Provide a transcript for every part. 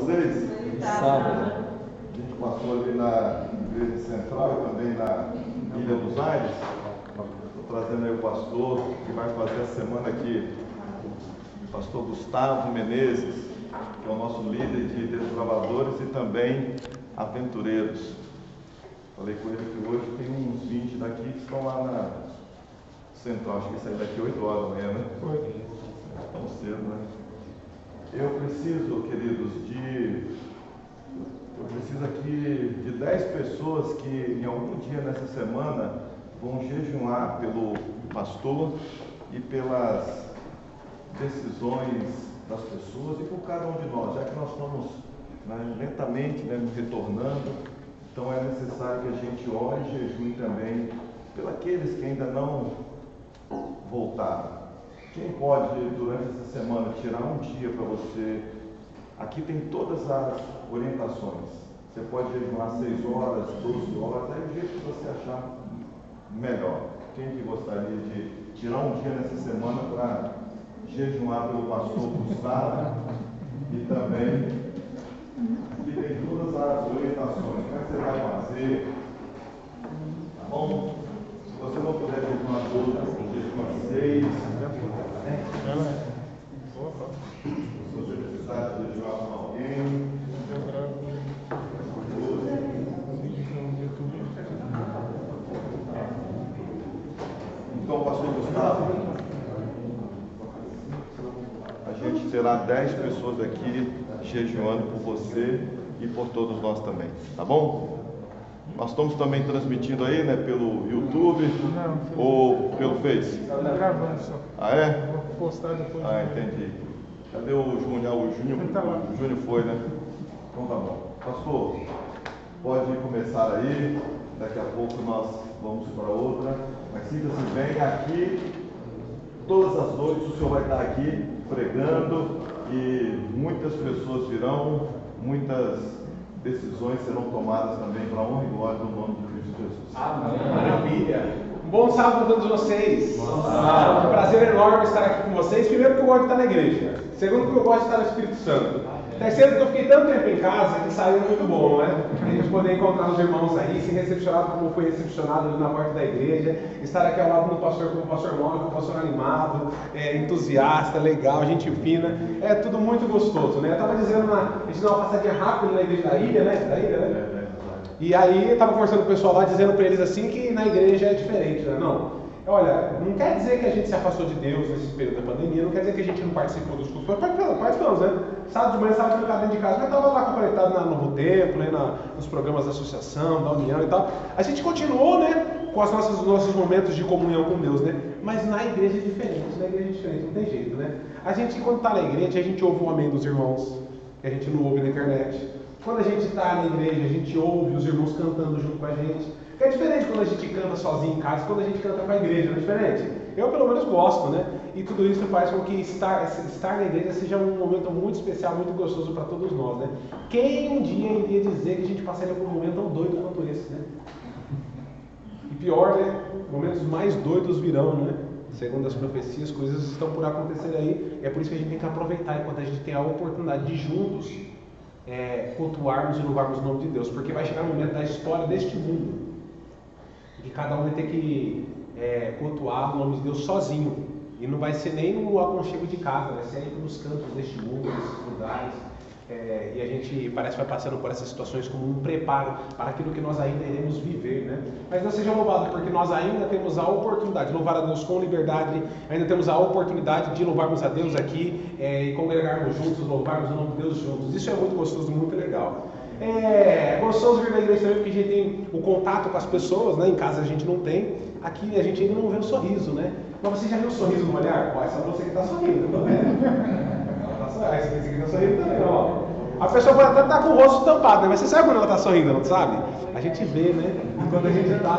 vocês? Sábado. A gente passou ali na Igreja Central e também na Ilha dos Aires. Estou trazendo aí o pastor que vai fazer a semana aqui, o pastor Gustavo Menezes, que é o nosso líder de desbravadores e também aventureiros. Falei com ele que hoje tem uns 20 daqui que estão lá na Central, acho que sair daqui 8 horas da manhã, né? Tão cedo, né? Eu preciso, queridos, eu preciso aqui de 10 pessoas que em algum dia nessa semana vão jejuar pelo pastor e pelas decisões das pessoas e por cada um de nós, já que nós estamos lentamente retornando, então é necessário que a gente ore e jejue também pelos que ainda não voltaram. Quem pode, durante essa semana, tirar um dia para você? Aqui tem todas as orientações. Você pode jejuar 6 horas, 12 horas, é o jeito que você achar melhor. Quem que gostaria de tirar um dia nessa semana para jejuar pelo pastor Gustavo e também que tem todas as orientações? Como é que você vai fazer? Tá bom? Se você não puder jejuar 12, jejuar 6. Se você precisar de jejuar com alguém. Então, pastor Gustavo, a gente terá 10 pessoas aqui jejuando por você e por todos nós também, tá bom? Nós estamos também transmitindo aí, pelo YouTube ou pelo Face? Está gravando só. Ah, é? Vou postar depois. Ah, entendi. Cadê o Júnior? O Júnior foi, né? Então tá bom. Pastor, pode começar aí. Daqui a pouco nós vamos para outra. Mas sinta-se bem aqui. Todas as noites o senhor vai estar aqui pregando e muitas pessoas virão, muitas decisões serão tomadas também para a honra e glória do nome de Cristo Jesus. Amém. Maravilha. Um bom sábado a todos vocês. É um prazer enorme estar aqui com vocês. Primeiro, que eu gosto de estar na igreja. Segundo, que eu gosto de estar no Espírito Santo. Terceiro, que eu fiquei tanto tempo em casa que saiu muito bom, né? A gente poder encontrar os irmãos aí, ser recepcionado como foi recepcionado ali na porta da igreja, estar aqui ao lado do pastor como o pastor Mônica, um pastor animado, entusiasta, legal, gente fina, é tudo muito gostoso, né? Eu estava dizendo, a gente deu uma passadinha rápida na igreja da ilha, né? E aí eu estava conversando com o pessoal lá, dizendo para eles assim que na igreja é diferente, né? Não. Olha, não quer dizer que a gente se afastou de Deus nesse período da pandemia, não quer dizer que a gente não participou dos cultos, participamos, né? Sábado de manhã estava trancado dentro de casa, mas estava lá conectado na Novo Templo, nos programas da associação, da União e tal. A gente continuou, com os nossos momentos de comunhão com Deus, né? Mas na igreja é diferente, não tem jeito, né? A gente, quando está na igreja, a gente ouve o amém dos irmãos, que a gente não ouve na internet. Quando a gente está na igreja, a gente ouve os irmãos cantando junto com a gente. É diferente quando a gente canta sozinho em casa, quando a gente canta com a igreja, não é diferente? Eu pelo menos gosto, né? E tudo isso faz com que estar na igreja seja um momento muito especial, muito gostoso para todos nós, né? Quem um dia iria dizer que a gente passaria por um momento tão doido quanto esse, né? E pior, né? Momentos mais doidos virão, né? Segundo as profecias, coisas estão por acontecer aí. É por isso que a gente tem que aproveitar enquanto a gente tem a oportunidade de juntos cultuarmos e louvarmos o nome de Deus, porque vai chegar um momento da história deste mundo que cada um vai ter que cultuar o nome de Deus sozinho, e não vai ser nem no aconchego de casa, vai ser aí nos cantos deste mundo, nesses lugares, e a gente parece que vai passando por essas situações como um preparo para aquilo que nós ainda iremos viver, né? Mas Deus seja louvado, porque nós ainda temos a oportunidade de louvar a Deus com liberdade, ainda temos a oportunidade de louvarmos a Deus aqui e congregarmos juntos, louvarmos o nome de Deus juntos. Isso é muito gostoso, muito legal. É gostoso vir na igreja também, porque a gente tem o contato com as pessoas, né? Em casa a gente não tem, aqui a gente ainda não vê o sorriso, né? Mas você já viu o sorriso no olhar? Pô, essa moça aqui está sorrindo, tá vendo? Essa aqui está sorrindo também, ó. A pessoa pode até estar com o rosto tampado, né? Mas você sabe quando ela está sorrindo, não sabe? A gente vê, né? E quando a gente está,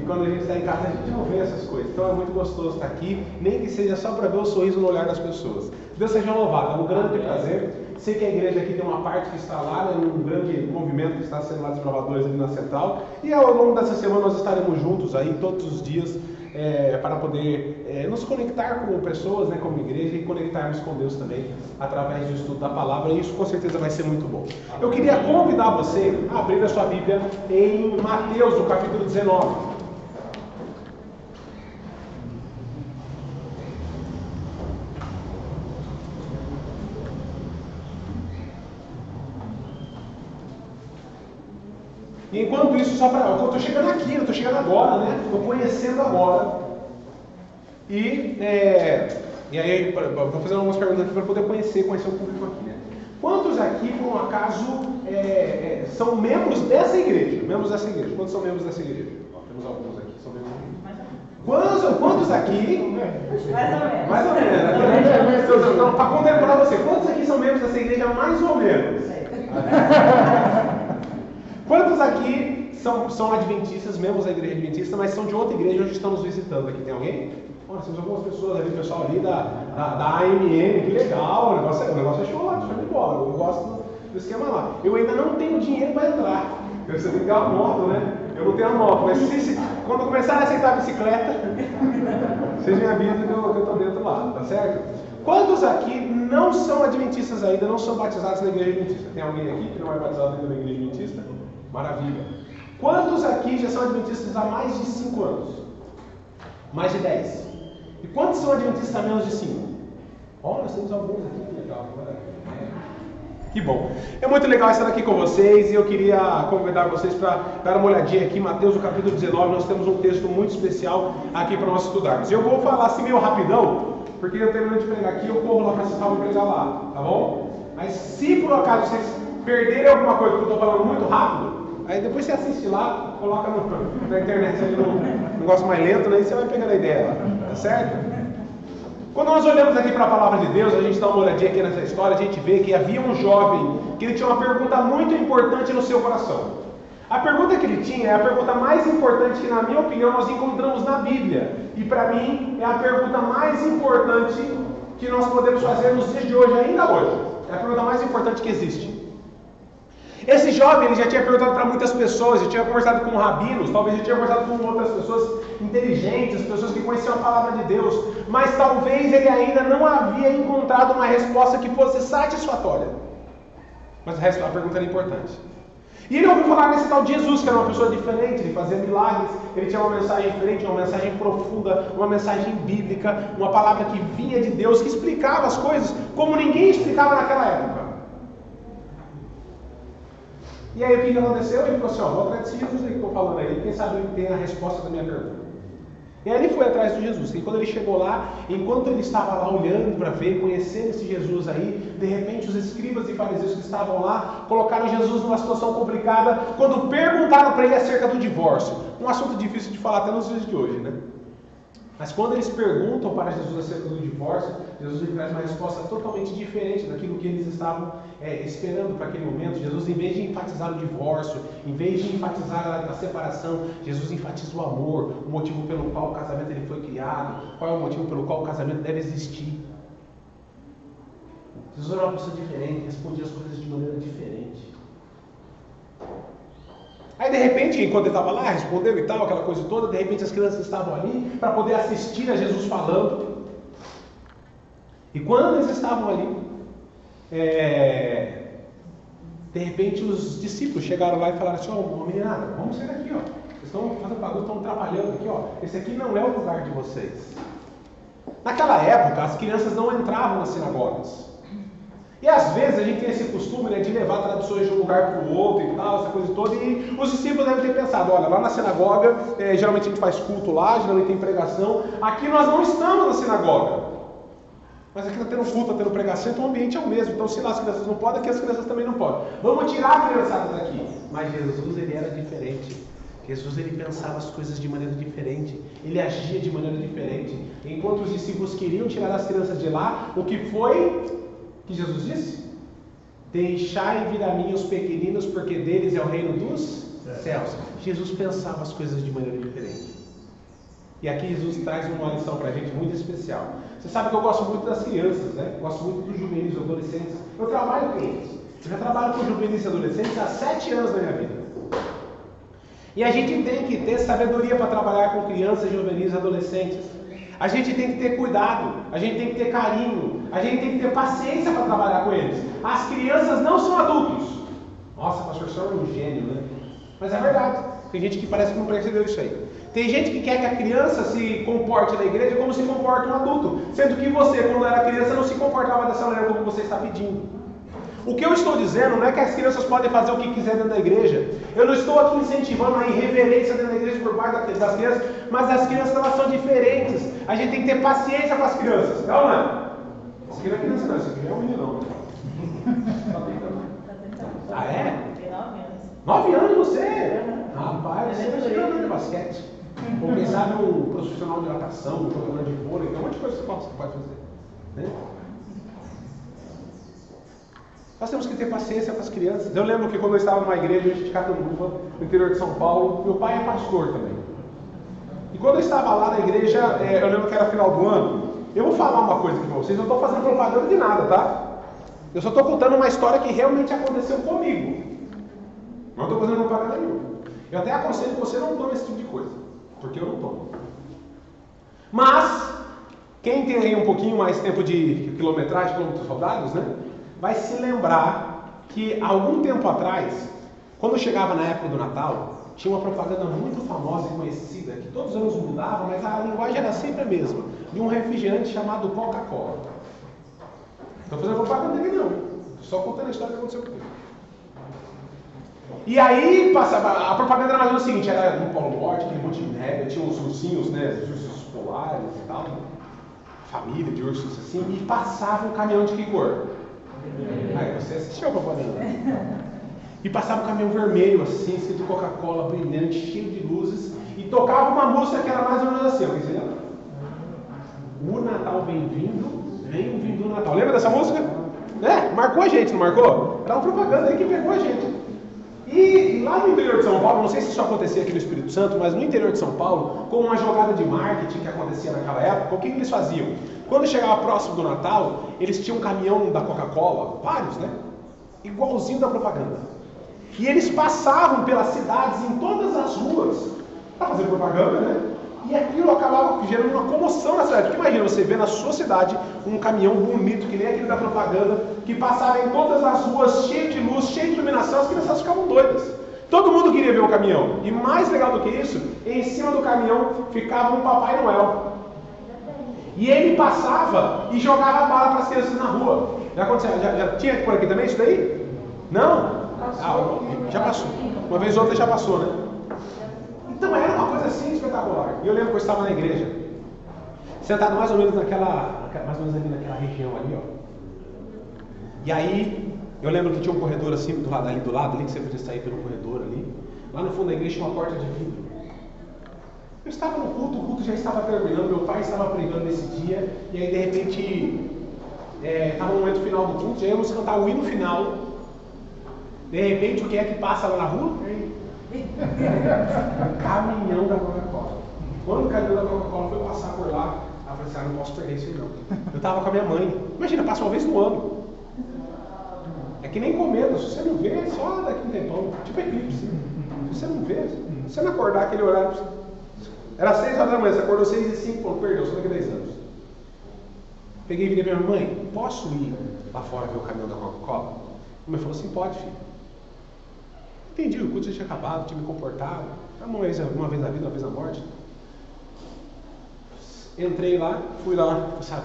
E quando a gente está em casa, a gente não vê essas coisas. Então é muito gostoso estar aqui, nem que seja só para ver o sorriso no olhar das pessoas. Deus seja louvado, é um grande prazer. Sei que a igreja aqui tem uma parte que está lá, um grande movimento que está sendo lá desbravadores ali na Central. E ao longo dessa semana nós estaremos juntos aí todos os dias, para poder nos conectar com pessoas, né, como igreja, e conectarmos com Deus também através do estudo da palavra, e isso com certeza vai ser muito bom. Eu queria convidar você a abrir a sua Bíblia em Mateus, no capítulo 19. E enquanto isso, eu estou chegando aqui, eu estou chegando agora, né? Estou conhecendo agora. E aí, vou fazer algumas perguntas aqui para poder conhecer o público aqui, né? Quantos aqui, por um acaso, são membros dessa igreja? Membros dessa igreja. Quantos são membros dessa igreja? Temos alguns aqui, são membros da igreja. Quantos aqui? Mais ou menos. Então, para contemplar você, quantos aqui são membros dessa igreja mais ou menos? Quantos aqui são adventistas, membros da igreja adventista, mas são de outra igreja onde estão nos visitando aqui? Tem alguém? Nós temos algumas pessoas ali, o pessoal ali da AMN, que legal, o negócio é show de bola, eu gosto do esquema lá. Eu ainda não tenho dinheiro para entrar, você tem que ter uma moto, né? Eu não tenho a moto, mas quando eu começar a aceitar a bicicleta, vocês me avisam que eu estou dentro lá, tá certo? Quantos aqui não são adventistas ainda, não são batizados na igreja adventista? Tem alguém aqui que não é batizado ainda na igreja adventista? Maravilha. Quantos aqui já são adventistas há mais de 5 anos? Mais de 10. E quantos são adventistas há menos de 5? Nós temos alguns aqui, que legal. Que bom. É muito legal estar aqui com vocês e eu queria convidar vocês para dar uma olhadinha aqui, Mateus, no capítulo 19, nós temos um texto muito especial aqui para nós estudarmos. Eu vou falar assim meio rapidão, porque eu termino de pregar aqui, eu corro lá para esse salão pregar lá, tá bom? Mas se por acaso vocês perderem alguma coisa que eu estou falando muito rápido, aí depois você assiste lá, coloca na internet ali no negócio mais lento, né? E você vai pegando a ideia lá, tá certo? Quando nós olhamos aqui para a palavra de Deus, a gente dá uma olhadinha aqui nessa história, a gente vê que havia um jovem que ele tinha uma pergunta muito importante no seu coração. A pergunta que ele tinha é a pergunta mais importante que, na minha opinião, nós encontramos na Bíblia. E para mim, é a pergunta mais importante que nós podemos fazer nos dias de hoje, ainda hoje. É a pergunta mais importante que existe. Esse jovem ele já tinha perguntado para muitas pessoas, já tinha conversado com rabinos, talvez já tinha conversado com outras pessoas inteligentes, pessoas que conheciam a palavra de Deus, mas talvez ele ainda não havia encontrado uma resposta que fosse satisfatória. Mas a pergunta era importante. E ele ouviu falar nesse tal de Jesus, que era uma pessoa diferente, ele fazia milagres, ele tinha uma mensagem diferente, uma mensagem profunda, uma mensagem bíblica, uma palavra que vinha de Deus, que explicava as coisas como ninguém explicava naquela época. E aí o que aconteceu? Ele falou assim, vou atrás desse Jesus aí que eu estou falando aí, quem sabe ele tem a resposta da minha pergunta. E aí ele foi atrás de Jesus, e quando ele chegou lá, enquanto ele estava lá olhando para ver, conhecendo esse Jesus aí, de repente os escribas e fariseus que estavam lá, colocaram Jesus numa situação complicada, quando perguntaram para ele acerca do divórcio. Um assunto difícil de falar até nos dias de hoje, né? Mas quando eles perguntam para Jesus acerca do divórcio, Jesus lhe traz uma resposta totalmente diferente daquilo que eles estavam esperando para aquele momento. Jesus, em vez de enfatizar o divórcio, em vez de enfatizar a separação, Jesus enfatiza o amor, o motivo pelo qual o casamento ele foi criado, qual é o motivo pelo qual o casamento deve existir. Jesus era uma pessoa diferente, respondia as coisas de maneira diferente. Aí de repente, enquanto ele estava lá, respondeu e tal, aquela coisa toda, de repente as crianças estavam ali para poder assistir a Jesus falando. E quando eles estavam ali, de repente os discípulos chegaram lá e falaram assim, meninada, vamos sair daqui, vocês estão fazendo bagulho, estão atrapalhando aqui, esse aqui não é o lugar de vocês. Naquela época, as crianças não entravam nas sinagogas. E às vezes a gente tem esse costume, né, de levar traduções de um lugar para o outro e tal, essa coisa toda, e os discípulos devem ter pensado, olha, lá na sinagoga, geralmente a gente faz culto lá, geralmente tem pregação, aqui nós não estamos na sinagoga, mas aqui está tendo culto, está tendo pregação, então o ambiente é o mesmo, então se lá as crianças não podem, aqui as crianças também não podem. Vamos tirar a criançada daqui. Mas Jesus, ele era diferente. Jesus, ele pensava as coisas de maneira diferente, ele agia de maneira diferente. Enquanto os discípulos queriam tirar as crianças de lá, o que foi que Jesus disse? Deixai vir a mim os pequeninos, porque deles é o reino dos céus. Jesus pensava as coisas de maneira diferente. E aqui Jesus traz uma lição para a gente muito especial. Você sabe que eu gosto muito das crianças, né? Eu gosto muito dos juvenis, dos adolescentes. Eu trabalho com eles. Eu já trabalho com juvenis e adolescentes há 7 anos da minha vida. E a gente tem que ter sabedoria para trabalhar com crianças, juvenis e adolescentes. A gente tem que ter cuidado, a gente tem que ter carinho, a gente tem que ter paciência para trabalhar com eles. As crianças não são adultos. Nossa, pastor, o senhor é um gênio, né? Mas é verdade. Tem gente que parece que não percebeu isso aí. Tem gente que quer que a criança se comporte na igreja como se comporta um adulto. Sendo que você, quando era criança, não se comportava dessa maneira como você está pedindo. O que eu estou dizendo não é que as crianças podem fazer o que quiser dentro da igreja. Eu não estou aqui incentivando a irreverência dentro da igreja por parte das crianças, mas as crianças elas são diferentes. A gente tem que ter paciência com as crianças. Não, não é? Esse aqui não é criança não, esse aqui é um menino não. Ah, é? Tem 9 anos. 9 anos você? Rapaz, você vai ser jogador de basquete. Ou quem sabe um profissional de natação, um jogador de vôlei, tem um monte de coisa que você pode fazer. Né? Nós temos que ter paciência com as crianças. Eu lembro que quando eu estava numa igreja de Catanduva, no interior de São Paulo, meu pai é pastor também. E quando eu estava lá na igreja, eu lembro que era final do ano, eu vou falar uma coisa aqui para vocês, eu não estou fazendo propaganda de nada, tá? Eu só estou contando uma história que realmente aconteceu comigo. Não estou fazendo propaganda nenhuma. Eu até aconselho que você não tome esse tipo de coisa, porque eu não tomo. Mas, quem tem aí um pouquinho mais tempo de quilometragem, quilômetros rodados, né? Vai se lembrar que algum tempo atrás, quando chegava na época do Natal, tinha uma propaganda muito famosa e conhecida, que todos os anos mudava, mas a linguagem era sempre a mesma, de um refrigerante chamado Coca-Cola. Não estou fazendo propaganda dele não, só contando a história que aconteceu comigo. E aí, passava, a propaganda era mais ou menos o seguinte, era no Polo Norte, aquele monte de neve, tinha uns ursinhos, né, os ursos polares e tal, família de ursos assim, e passava um caminhão de rigor. Aí você assistiu a propaganda. E passava um caminhão vermelho assim, escrito Coca-Cola, brilhante, cheio de luzes, e tocava uma música que era mais ou menos assim, ó, você lembra? O Natal vem vindo o Natal. Lembra dessa música? Marcou a gente, não marcou? Era uma propaganda aí que pegou a gente. E lá no interior de São Paulo, não sei se isso acontecia aqui no Espírito Santo, mas no interior de São Paulo, com uma jogada de marketing que acontecia naquela época, o que eles faziam? Quando chegava próximo do Natal, eles tinham um caminhão da Coca-Cola, vários, né? Igualzinho da propaganda. E eles passavam pelas cidades, em todas as ruas, para fazer propaganda, né? E aquilo acabava gerando uma comoção na cidade. Porque imagina você ver na sua cidade um caminhão bonito, que nem aquele da propaganda, que passava em todas as ruas, cheio de luz, cheio de iluminação, as crianças ficavam doidas. Todo mundo queria ver o caminhão. E mais legal do que isso, em cima do caminhão ficava um Papai Noel. E ele passava e jogava bala para as crianças na rua. Já aconteceu? Já tinha por aqui também isso daí? Não? Já passou. Uma vez ou outra já passou, né? Então era uma coisa assim espetacular. E eu lembro que eu estava na igreja, sentado mais ou menos ali naquela região ali, ó. E aí, eu lembro que tinha um corredor assim do lado ali, que você podia sair pelo corredor ali. Lá no fundo da igreja tinha uma porta de vidro. Eu estava no culto, o culto já estava terminando, meu pai estava pregando nesse dia, e aí de repente estava no momento final do culto, já íamos cantar o hino final. De repente, o que é que passa lá na rua? O caminhão da Coca-Cola. Quando o caminhão da Coca-Cola foi passar por lá, eu falei assim, não posso perder isso aí não. Eu estava com a minha mãe. Imagina, passa uma vez no ano. É que nem comendo, se você não vê, é só daqui a um tempão. Tipo eclipse. Se você não vê, se você não acordar aquele horário, era 6 horas da manhã, você acordou 6h05, pô, perdeu, só daqui a 10 anos. Peguei e virei pra minha mãe, posso ir lá fora ver o caminhão da Coca-Cola? A mãe falou assim, pode, filho. Entendi, o culto já tinha acabado, tinha me comportado. Uma vez na vida, uma vez na morte. Entrei lá, fui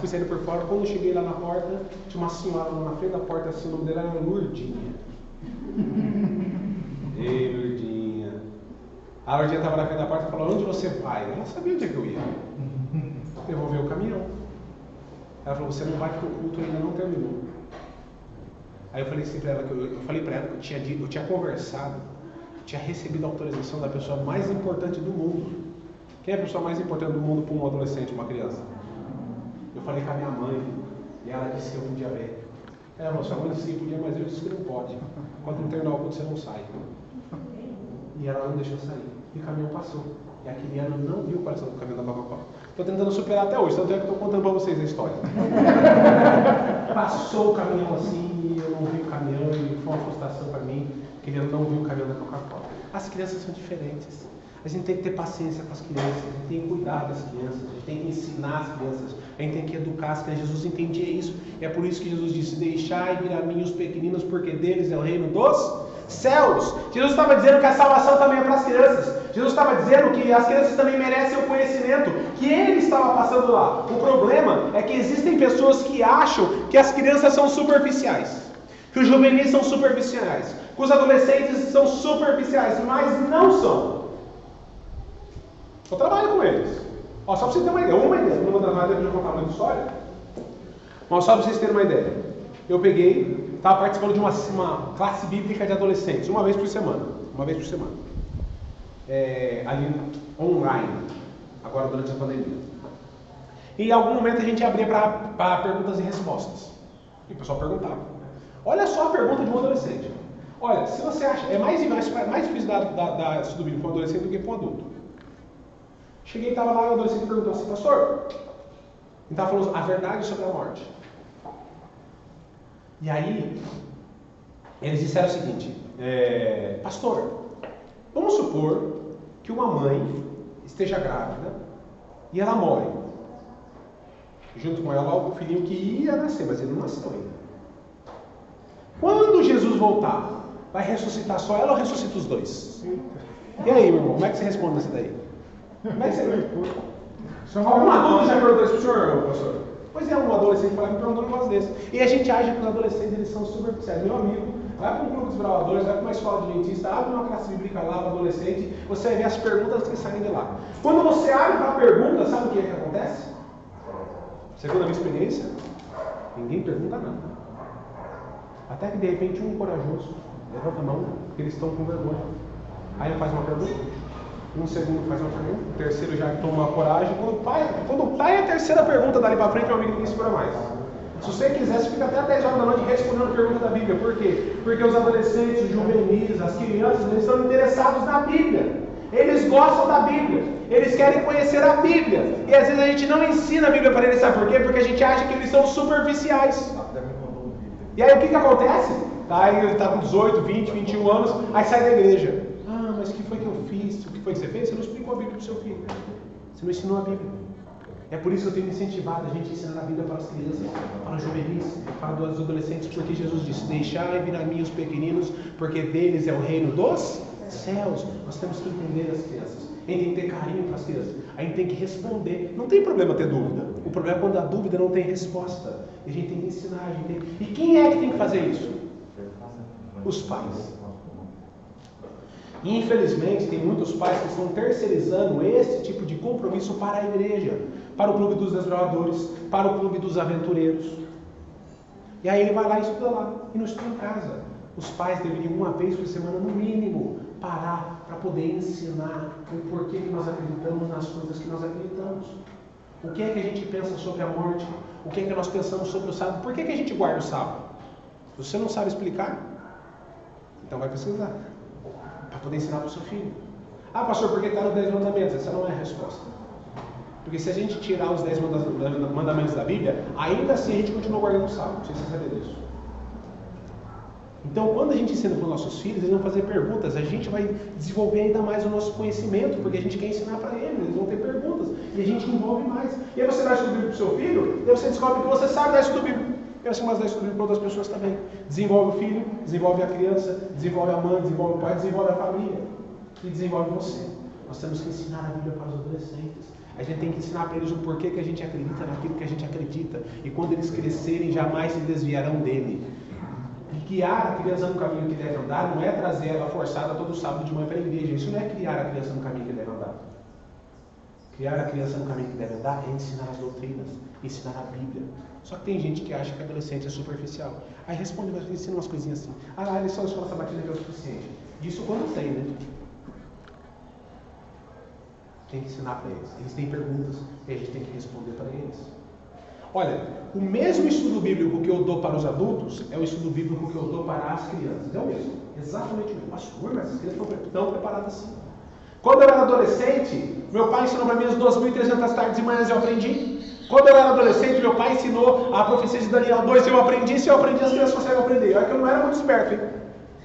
saindo por fora. Quando eu cheguei lá na porta, tinha uma senhora lá na frente da porta, assim, o nome dela era Lourdinha. Ei, Lourdinha. A Lourdinha estava na frente da porta e falou, onde você vai? Ela sabia onde é que eu ia. Devolver o caminhão. Ela falou, você não vai porque o culto ainda não terminou. Aí eu falei assim para ela, que eu tinha conversado, tinha recebido a autorização da pessoa mais importante do mundo. Quem é a pessoa mais importante do mundo para um adolescente, uma criança? Eu falei com a minha mãe, e ela disse que eu podia ver. Ela falou, sua mãe disse que podia, mas eu disse que não pode. Quando não terminar o culto, você não sai. E ela não deixou sair. E o caminhão passou. E a Kiliana não viu qual é o caminhão da Coca-Cola. Estou tentando superar até hoje, tanto é que estou contando para vocês a história. Passou o caminhão assim, e eu não vi o caminhão, e foi uma frustração para mim, que ele não viu o caminhão da Coca-Cola. As crianças são diferentes. A gente tem que ter paciência com as crianças, a gente tem que cuidar das crianças, a gente tem que ensinar as crianças, a gente tem que educar as crianças. Jesus entendia isso, e é por isso que Jesus disse: deixai vir a mim os pequeninos, porque deles é o reino dos céus. Jesus estava dizendo que a salvação também é para as crianças. Jesus estava dizendo que as crianças também merecem o conhecimento que ele estava passando lá. O problema é que existem pessoas que acham que as crianças são superficiais, que os juvenis são superficiais, que os adolescentes são superficiais, mas não são. Eu trabalho com eles. Ó, só para vocês terem uma ideia, não vou dar nada para eu contar muita história, mas só para vocês terem uma ideia. Eu peguei, estava participando de uma classe bíblica de adolescentes, uma vez por semana. Ali online, agora durante a pandemia. E em algum momento a gente abria para perguntas e respostas. E o pessoal perguntava. Olha só a pergunta de um adolescente. Olha, se você acha, é mais difícil dar estudo bíblico para um adolescente do que para um adulto. Cheguei e estava lá e o adolescente perguntou assim: pastor, ele estava falando a verdade sobre a morte. E aí, eles disseram o seguinte: pastor, vamos supor que uma mãe esteja grávida e ela morre. Junto com ela o filhinho que ia nascer, mas ele não nasceu ainda. Quando Jesus voltar, vai ressuscitar só ela ou ressuscita os dois? E aí, meu irmão, como é que você responde nessa daí? Como é que você responde? Algum adulto já perguntou isso pro senhor, pastor? Pois é, um adolescente foi lá e me perguntou um negócio desse. E a gente acha que os adolescentes eles são superficiais. Meu amigo, vai para um clube dos bravadores, vai para uma escola de dentista, abre uma classe bíblica lá para adolescente, você vai ver as perguntas que saem de lá. Quando você abre para a pergunta, sabe o que é que acontece? Segundo a minha experiência, ninguém pergunta nada. Até que de repente um corajoso levanta a mão, porque eles estão com vergonha. Aí ele faz uma pergunta, um segundo faz uma pergunta, o terceiro já toma uma coragem. Quando vai a terceira pergunta dali para frente, meu amigo, ninguém segura mais. Se você quiser, você fica até 10 horas da noite respondendo a pergunta da Bíblia. Por quê? Porque os adolescentes, os juvenis, as crianças, eles estão interessados na Bíblia. Eles gostam da Bíblia. Eles querem conhecer a Bíblia. E às vezes a gente não ensina a Bíblia para eles, sabe por quê? Porque a gente acha que eles são superficiais. E aí o que acontece? Aí ele está com 18, 20, 21 anos, aí sai da igreja. Ah, mas o que foi que eu fiz? O que foi que você fez? Você não explicou a Bíblia para o seu filho. Você não ensinou a Bíblia. É por isso que eu tenho incentivado a gente a ensinar a Bíblia para as crianças, para os juvenis, para os adolescentes, porque Jesus disse: deixai vir a mim os pequeninos, porque deles é o reino dos céus. Nós temos que entender as crianças. A gente tem que ter carinho para as crianças. A gente tem que responder. Não tem problema ter dúvida. O problema é quando a dúvida não tem resposta. E a gente tem que ensinar. E quem é que tem que fazer isso? Os pais. E infelizmente tem muitos pais que estão terceirizando esse tipo de compromisso para a igreja, para o clube dos desbravadores, para o clube dos aventureiros. E aí ele vai lá e estuda lá, e não estuda em casa. Os pais deveriam uma vez por semana, no mínimo, parar para poder ensinar o porquê que nós acreditamos nas coisas que nós acreditamos. O que é que a gente pensa sobre a morte? O que é que nós pensamos sobre o sábado? Por que a gente guarda o sábado? Se você não sabe explicar, então vai pesquisar. Para poder ensinar para o seu filho. Ah, pastor, por que está nos 10 mandamentos? Essa não é a resposta. Porque se a gente tirar os 10 mandamentos da Bíblia, ainda assim a gente continua guardando o sábado. Não sei se você sabe disso. Então, quando a gente ensina para os nossos filhos, eles vão fazer perguntas, a gente vai desenvolver ainda mais o nosso conhecimento, porque a gente quer ensinar para eles vão ter perguntas, e a gente envolve mais. E aí você dá estudo bíblico para o seu filho, e você descobre que você sabe dar estudo bíblico. E você começa a dar estudo bíblico para outras pessoas também. Desenvolve o filho, desenvolve a criança, desenvolve a mãe, desenvolve o pai, desenvolve a família. E desenvolve você. Nós temos que ensinar a Bíblia para os adolescentes. A gente tem que ensinar para eles o porquê que a gente acredita naquilo que a gente acredita. E quando eles crescerem, jamais se desviarão dele. E guiar a criança no caminho que deve andar não é trazer ela forçada todo sábado de manhã para a igreja. Isso não é criar a criança no caminho que deve andar. Criar a criança no caminho que deve andar é ensinar as doutrinas, ensinar a Bíblia. Só que tem gente que acha que adolescente é superficial. Aí responde, mas ensina umas coisinhas assim. Ah, eles só a escola sabatina que é o suficiente. Isso quando tem, né? Tem que ensinar para eles. Eles têm perguntas e a gente tem que responder para eles. Olha, o mesmo estudo bíblico que eu dou para os adultos é o estudo bíblico que eu dou para as crianças. É o mesmo. Exatamente o mesmo. Pastor, mas as crianças estão preparadas assim. Quando eu era adolescente, meu pai ensinou para mim as 2.300 tardes e manhãs, eu aprendi. Quando eu era adolescente, meu pai ensinou a profecia de Daniel 2, eu aprendi. Se eu aprendi, as crianças conseguem aprender. Olha que eu não era muito esperto, hein?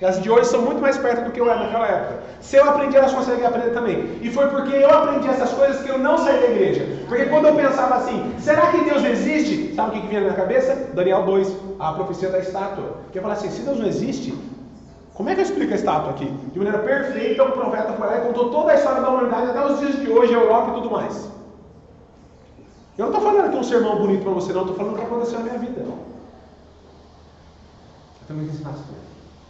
As de hoje são muito mais perto do que eu era naquela época. Se eu aprendi, elas conseguem aprender também. E foi porque eu aprendi essas coisas que eu não saí da igreja. Porque quando eu pensava assim, será que Deus existe? Sabe o que vinha na minha cabeça? Daniel 2, a profecia da estátua. Que eu falava assim, se Deus não existe, como é que eu explico a estátua aqui? De maneira perfeita, o profeta foi lá e contou toda a história da humanidade, até os dias de hoje, a Europa e tudo mais. Eu não estou falando aqui um sermão bonito para você, não. Estou falando o que aconteceu na minha vida. Eu também quis ensinar as coisas.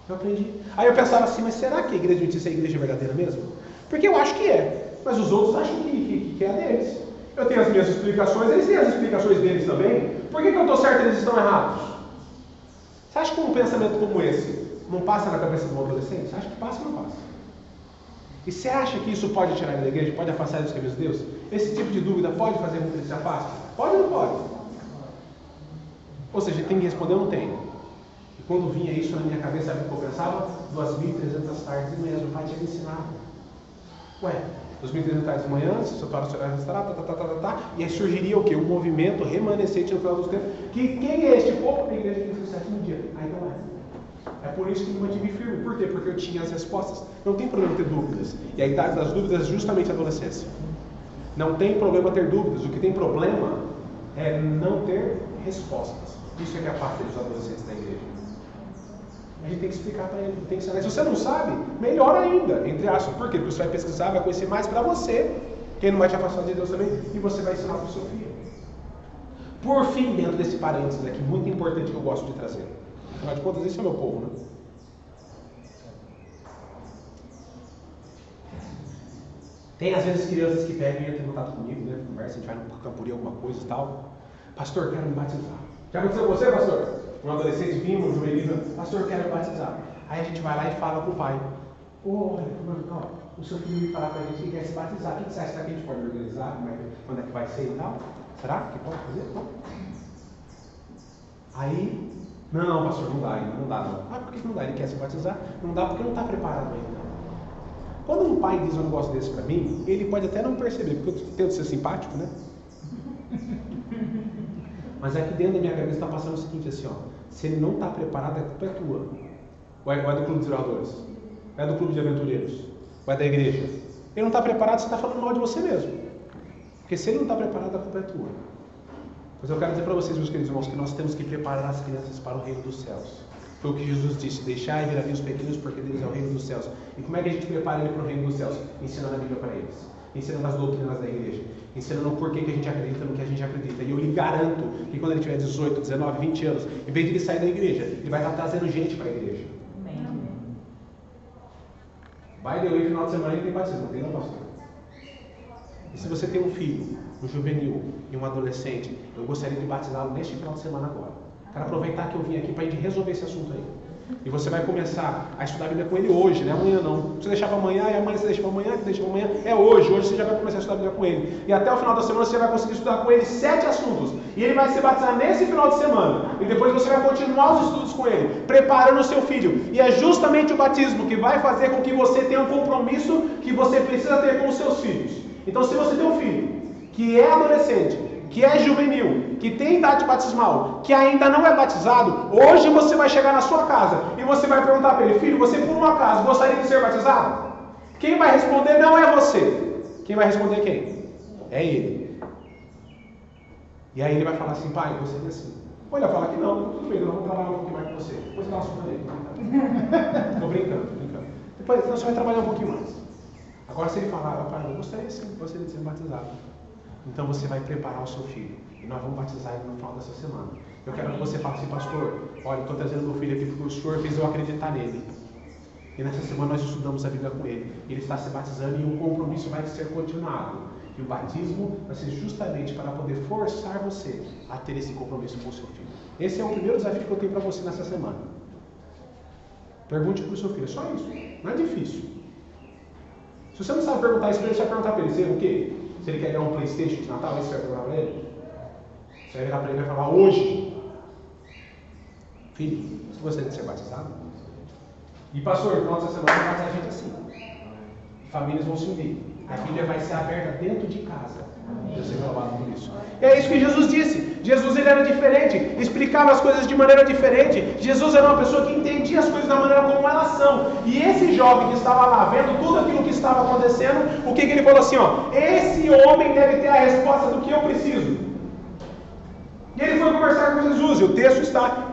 Eu aprendi. Aí eu pensava assim, mas será que a igreja adventista é a igreja verdadeira mesmo? Porque eu acho que é, mas os outros acham que é a deles. Eu tenho as minhas explicações, eles têm as explicações deles também. Por que eu estou certo e eles estão errados? Você acha que um pensamento como esse não passa na cabeça de um adolescente? Você acha que passa ou não passa? E você acha que isso pode tirar ele da igreja? Pode afastar ele dos caminhos de Deus? Esse tipo de dúvida pode fazer com que ele se afaste? Pode ou não pode? Ou seja, tem que responder ou não tem? E quando vinha isso na minha cabeça, sabe o que eu pensava? 2.300 tardes e manhãs, meu pai tinha me ensinado. Ué, 2.300 tardes e manhãs, se eu para o horário restaurar, e aí surgiria o quê? Um movimento remanescente no final dos tempos. Que quem é este povo? A igreja que fez o 7º dia. Aí não é. É por isso que me mantive firme. Por quê? Porque eu tinha as respostas. Não tem problema ter dúvidas. E a idade das dúvidas é justamente a adolescência. Não tem problema ter dúvidas. O que tem problema é não ter respostas. Isso é que afasta os adolescentes da igreja. A gente tem que explicar para ele, tem que ensinar. Se você não sabe, melhor ainda, entre aspas. Por quê? Porque você vai pesquisar, vai conhecer mais para você, quem não vai te afastar de Deus também, e você vai ensinar para o seu filho. Por fim, dentro desse parênteses aqui, muito importante que eu gosto de trazer. Afinal de contas, esse é o meu povo, né? Tem às vezes crianças que pegam e entram em contato comigo, né? Conversa, a gente vai no Campuri, alguma coisa e tal. Pastor, quero me batizar. Já aconteceu com você, pastor? Um adolescente vinha, um juvenil, pastor, quero me batizar. Aí a gente vai lá e fala pro pai: olha, o seu filho me falar pra gente que quer se batizar. O que você acha? Será que a gente pode organizar? Quando é que vai ser e tal? Será que pode fazer? Não. Aí, não, pastor, não dá ainda, não dá não. Ah, por que não dá? Ele quer se batizar? Não dá porque não está preparado ainda. Quando um pai diz um negócio desse pra mim, ele pode até não perceber, porque eu tento ser simpático, né? Mas aqui dentro da minha cabeça está passando o seguinte assim, ó. Se ele não está preparado, a culpa é tua. Ou é do clube de oradores? Ou é do clube de aventureiros? Ou é da igreja? Ele não está preparado, você está falando mal de você mesmo. Porque se ele não está preparado, a culpa é tua. Mas eu quero dizer para vocês, meus queridos irmãos, que nós temos que preparar as crianças para o reino dos céus. Foi o que Jesus disse: deixai vir a mim os pequenos, porque deles é o reino dos céus. E como é que a gente prepara ele para o reino dos céus? Ensinando a Bíblia para eles, ensinando as doutrinas da igreja, ensinando o porquê que a gente acredita no que a gente acredita. E eu lhe garanto que quando ele tiver 18, 19, 20 anos, em vez de ele sair da igreja, ele vai estar trazendo gente para a igreja. Vai de hoje, final de semana, ele tem batismo, não tem não, pastor? E se você tem um filho, um juvenil e um adolescente, eu gostaria de batizá-lo neste final de semana agora. Quero aproveitar que eu vim aqui para a gente resolver esse assunto aí. E você vai começar a estudar a Bíblia com ele hoje, não é amanhã não. Você deixar para amanhã, e amanhã você deixa para amanhã, que deixa para amanhã. É hoje você já vai começar a estudar a Bíblia com ele. E até o final da semana você vai conseguir estudar com ele 7 assuntos. E ele vai se batizar nesse final de semana. E depois você vai continuar os estudos com ele, preparando o seu filho. E é justamente o batismo que vai fazer com que você tenha um compromisso que você precisa ter com os seus filhos. Então, se você tem um filho que é adolescente, que é juvenil, que tem idade batismal, que ainda não é batizado, hoje você vai chegar na sua casa e você vai perguntar para ele: filho, você por um acaso gostaria de ser batizado? Quem vai responder não é você. Quem vai responder é quem? É ele. E aí ele vai falar assim: pai, você é assim. Ou ele vai falar que não, tudo bem, nós vamos trabalhar um pouquinho mais com você. Depois dá uma surra nele. Estou brincando. Depois então, você vai trabalhar um pouquinho mais. Agora se ele falar: pai, eu gostaria sim, gostaria de ser batizado. Então você vai preparar o seu filho. E nós vamos batizar ele no final dessa semana. Eu quero que você fale assim: pastor, olha, eu estou trazendo meu filho aqui porque o senhor fez eu acreditar nele. E nessa semana nós estudamos a Bíblia com ele. Ele está se batizando e o compromisso vai ser continuado. E o batismo vai ser justamente para poder forçar você a ter esse compromisso com o seu filho. Esse é o primeiro desafio que eu tenho para você nessa semana. Pergunte para o seu filho, é só isso. Não é difícil. Se você não sabe perguntar isso para ele, você vai perguntar para ele: o quê? Se ele quer ganhar um PlayStation de Natal, isso você vai perguntar para ele? Você vai virar para ele e vai falar: hoje, filho, você gostaria de ser batizado? E pastor, no final dessa semana vai batizar a gente assim. famílias vão se unir. A Bíblia vai ser aberta dentro de casa. Deus seja louvado por isso. E é isso que Jesus disse. Jesus ele era diferente, explicava as coisas de maneira diferente. Jesus era uma pessoa que entendia as coisas da maneira como elas são. E esse jovem que estava lá vendo tudo aquilo que estava acontecendo, o que ele falou assim, ó, esse homem deve ter a resposta do que eu preciso. E ele foi conversar com Jesus, e o texto está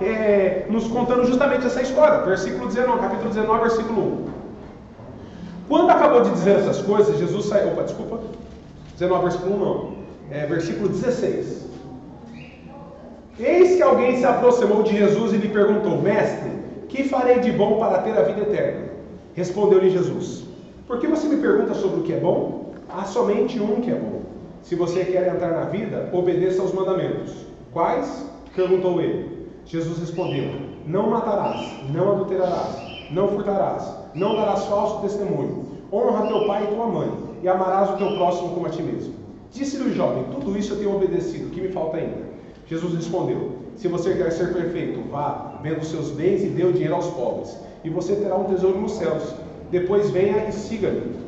nos contando justamente essa história, versículo 19, capítulo 19, versículo 1. Quando acabou de dizer essas coisas, Jesus saiu, 19, versículo 1 não, versículo 16. Eis que alguém se aproximou de Jesus e lhe perguntou, mestre, que farei de bom para ter a vida eterna? Respondeu-lhe Jesus, por que você me pergunta sobre o que é bom? Há somente um que é bom. Se você quer entrar na vida, obedeça aos mandamentos. Quais? Perguntou ele. Jesus respondeu, não matarás, não adulterarás, não furtarás, não darás falso testemunho, honra teu pai e tua mãe, e amarás o teu próximo como a ti mesmo. Disse-lhe o jovem, tudo isso eu tenho obedecido, o que me falta ainda? Jesus respondeu, se você quer ser perfeito, vá, venda os seus bens e dê o dinheiro aos pobres, e você terá um tesouro nos céus. Depois venha e siga-me.